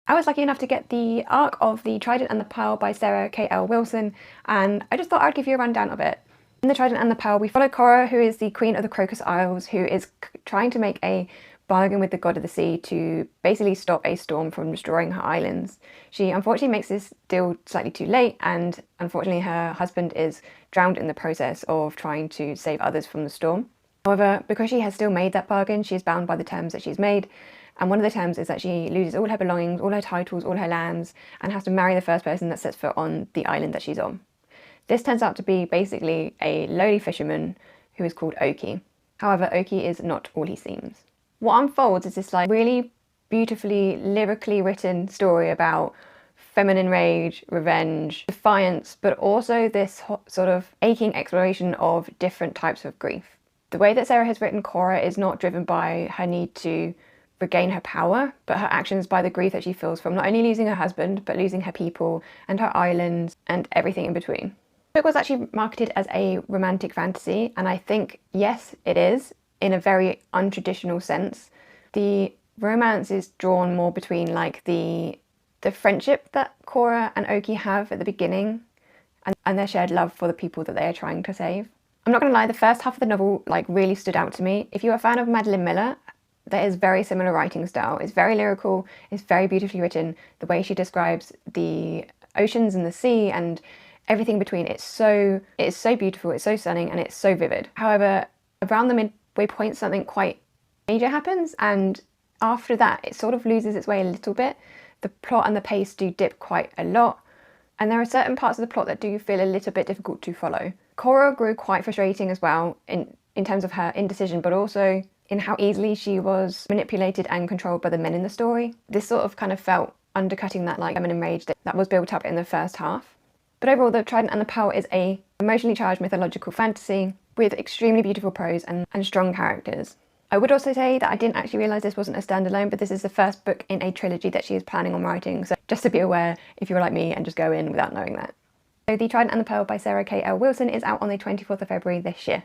I was lucky enough to get the arc of The Trident and the Pearl by Sarah K.L. Wilson, and I just thought I'd give you a rundown of it. In The Trident and the Pearl, we follow Cora, who is the queen of the Crocus Isles, who is trying to make a bargain with the god of the sea to basically stop a storm from destroying her islands. She unfortunately makes this deal slightly too late, and unfortunately her husband is drowned in the process of trying to save others from the storm. However, because she has still made that bargain, she is bound by the terms that she's made, and one of the terms is that she loses all her belongings, all her titles, all her lands, and has to marry the first person that sets foot on the island that she's on. This turns out to be basically a lowly fisherman who is called Oki. However, Oki is not all he seems. What unfolds is this like really beautifully, lyrically written story about feminine rage, revenge, defiance, but also this sort of aching exploration of different types of grief. The way that Sarah has written Cora is not driven by her need to regain her power, but her actions by the grief that she feels from not only losing her husband, but losing her people and her islands and everything in between. The book was actually marketed as a romantic fantasy, and I think, yes, it is, in a very untraditional sense. The romance is drawn more between like the friendship that Cora and Oki have at the beginning and their shared love for the people that they are trying to save. I'm not gonna lie, the first half of the novel like really stood out to me. If you're a fan of Madeline Miller, there is very similar writing style. It's very lyrical, it's very beautifully written. The way she describes the oceans and the sea and everything between, it's so beautiful, it's so stunning, and it's so vivid. However, around the midway point, something quite major happens, and after that, it sort of loses its way a little bit. The plot and the pace do dip quite a lot, and there are certain parts of the plot that do feel a little bit difficult to follow. Cora grew quite frustrating as well in terms of her indecision, but also in how easily she was manipulated and controlled by the men in the story. This sort of kind of felt undercutting that like feminine rage that was built up in the first half. But overall, The Trident and the Pearl is a emotionally charged mythological fantasy with extremely beautiful prose and strong characters. I would also say that I didn't actually realise this wasn't a standalone, but this is the first book in a trilogy that she is planning on writing, so just to be aware if you're like me and just go in without knowing that. So The Trident and the Pearl by Sarah K.L. Wilson is out on the 24th of February this year.